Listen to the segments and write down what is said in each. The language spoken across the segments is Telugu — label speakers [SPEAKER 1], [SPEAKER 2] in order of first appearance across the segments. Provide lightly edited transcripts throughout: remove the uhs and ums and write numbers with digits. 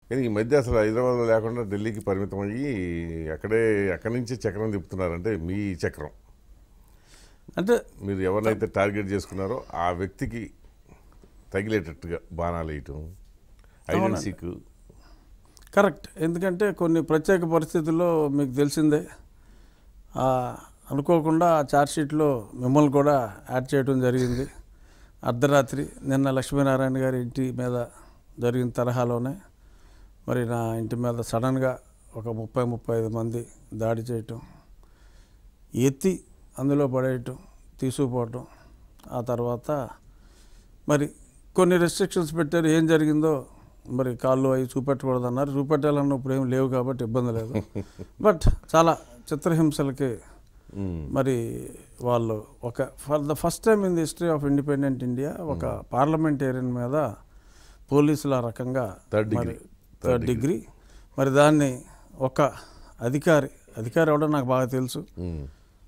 [SPEAKER 1] కానీ ఈ మధ్య అసలు హైదరాబాద్లో లేకుండా ఢిల్లీకి పరిమితం అయ్యి అక్కడి నుంచి చక్రం తిప్పుతున్నారంటే మీ చక్రం
[SPEAKER 2] అంటే
[SPEAKER 1] మీరు ఎవరినైతే టార్గెట్ చేసుకున్నారో ఆ వ్యక్తికి తగిలేటట్టుగా బాణాలు వేయటం ఐడెన్సీకు
[SPEAKER 2] కరెక్ట్. ఎందుకంటే కొన్ని ప్రత్యేక పరిస్థితుల్లో మీకు తెలిసిందే అనుకోకుండా ఆ ఛార్జ్షీట్లో మిమ్మల్ని కూడా యాడ్ చేయడం జరిగింది. అర్ధరాత్రి నిన్న లక్ష్మీనారాయణ గారి ఇంటి మీద జరిగిన తరహాలోనే మరి నా ఇంటి మీద సడన్గా ఒక 30-35 మంది దాడి చేయటం, ఎత్తి అందులో పడేయటం, తీసుకుపోవటం. ఆ తర్వాత మరి కొన్ని రెస్ట్రిక్షన్స్ పెట్టారు. ఏం జరిగిందో మరి కాళ్ళు అవి చూపెట్టకూడదు అన్నారు. చూపెట్టాలన్న ఇప్పుడు ఏం లేవు కాబట్టి ఇబ్బంది లేదు. బట్ చాలా చిత్రహింసలకి మరి వాళ్ళు for the first time in the history of independent India ఒక పార్లమెంటేరియన్ మీద పోలీసులు ఆ రకంగా థర్డ్ డిగ్రీ మరి దాన్ని ఒక అధికారి అవడం నాకు బాగా తెలుసు.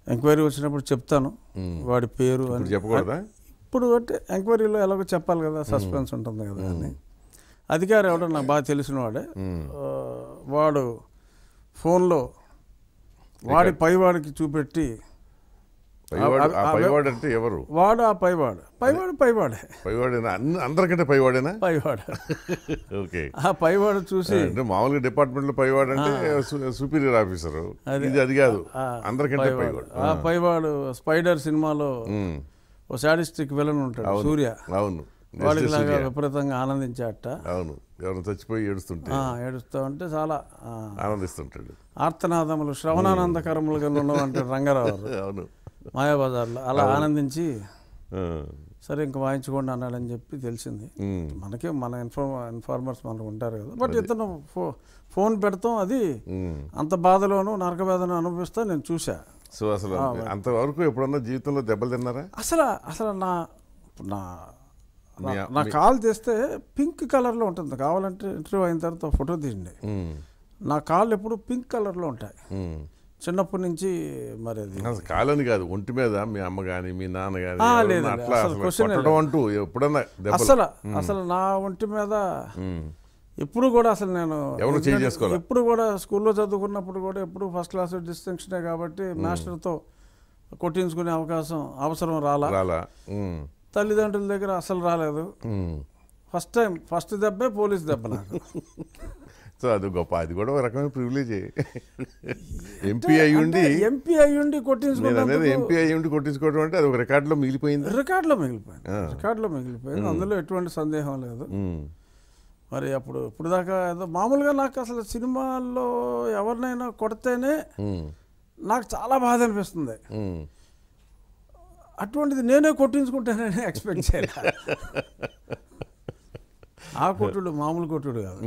[SPEAKER 2] ఎంక్వైరీ వచ్చినప్పుడు చెప్తాను వాడి పేరు అని. ఇప్పుడు అంటే ఎంక్వైరీలో ఎలాగో చెప్పాలి కదా, సస్పెన్స్ ఉంటుంది కదా అని. అధికారి ఎవడో నాకు బాగా తెలిసిన వాడే. వాడు ఫోన్లో వాడి పైవాడికి చూపెట్టి వాడు ఆ పైవాడే
[SPEAKER 1] అందరికంటే పైవాడేనా?
[SPEAKER 2] పైవాడు.
[SPEAKER 1] ఓకే.
[SPEAKER 2] ఆ పైవాడు చూసి
[SPEAKER 1] మామూలుగా డిపార్ట్మెంట్ లో పైవాడు అంటే సూపీరియర్ ఆఫీసర్, అది కాదు అందరికంటే పైవాడు.
[SPEAKER 2] ఆ పైవాడు స్పైడర్ సినిమాలో ఓ సాడిస్టిక్ విలన్ ఉంటాడు సూర్య.
[SPEAKER 1] అవును.
[SPEAKER 2] వాడికి లాగా విపరీతంగా ఆనందించాట.
[SPEAKER 1] అవును. ఎవరు చచ్చిపోయి
[SPEAKER 2] ఏడుస్తూ ఉంటే చాలా
[SPEAKER 1] ఆనందిస్తుంటాడు.
[SPEAKER 2] ఆర్తనాదములు శ్రవణానందకరములుగా ఉన్నవంటాడు రంగారావు.
[SPEAKER 1] అవును.
[SPEAKER 2] మాయాబజార్లో అలా ఆనందించి సరే ఇంకా వాయించుకోండి అన్నాడని చెప్పి తెలిసింది మనకి. మన ఇన్ఫార్మర్స్ మనకు ఉంటారు కదా. బట్ ఇతను ఫోన్ పెడతాం, అది అంత బాధలోనూ నరకవేదన అనుభవిస్తా నేను చూసా.
[SPEAKER 1] సో అసలు అంతవరకు ఎప్పుడన్నా జీవితంలో దెబ్బలు తిన్నారా?
[SPEAKER 2] అసలు నా కాల్ చేస్తే పింక్ కలర్లో ఉంటుంది. కావాలంటే ఇంటర్వ్యూ అయిన తర్వాత ఫోటో తీయండి. నా కాళ్ళు ఎప్పుడు పింక్ కలర్లో ఉంటాయి చిన్నప్పటి నుంచి. మరి అది
[SPEAKER 1] కాలని కాదు, ఒంటి మీద మీ అమ్మ కానీ మీ నాన్న కానీ
[SPEAKER 2] అసలు నా ఒంటి మీద ఎప్పుడు కూడా అసలు నేను ఎప్పుడు కూడా స్కూల్లో చదువుకున్నప్పుడు కూడా ఎప్పుడు ఫస్ట్ క్లాస్ డిస్టింక్షనే కాబట్టి మాస్టర్తో కొట్టించుకునే అవసరం రాలా. తల్లిదండ్రుల దగ్గర అసలు రాలేదు. ఫస్ట్ దెబ్బే పోలీస్ దెబ్బ నాకు.
[SPEAKER 1] సో అది గొప్ప, అది కూడా ఒక రకమైన ప్రివిలేజ్. ఎంపీ అయ్యుండి కొట్టించుకోవడం అంటే అది ఒక రికార్డులో మిగిలిపోయింది.
[SPEAKER 2] రికార్డులో మిగిలిపోయింది, అందులో ఎటువంటి సందేహం లేదు. మరి ఇప్పుడు దాకా ఏదో మామూలుగా నాకు అసలు సినిమాల్లో ఎవరినైనా కొడితేనే నాకు చాలా బాధ అనిపిస్తుంది. అటువంటిది నేనే కొట్టించుకుంటానని ఎక్స్పెక్ట్ చేయాలి. ఆ కొట్టుడు మామూలు కొట్టుడు కాదు.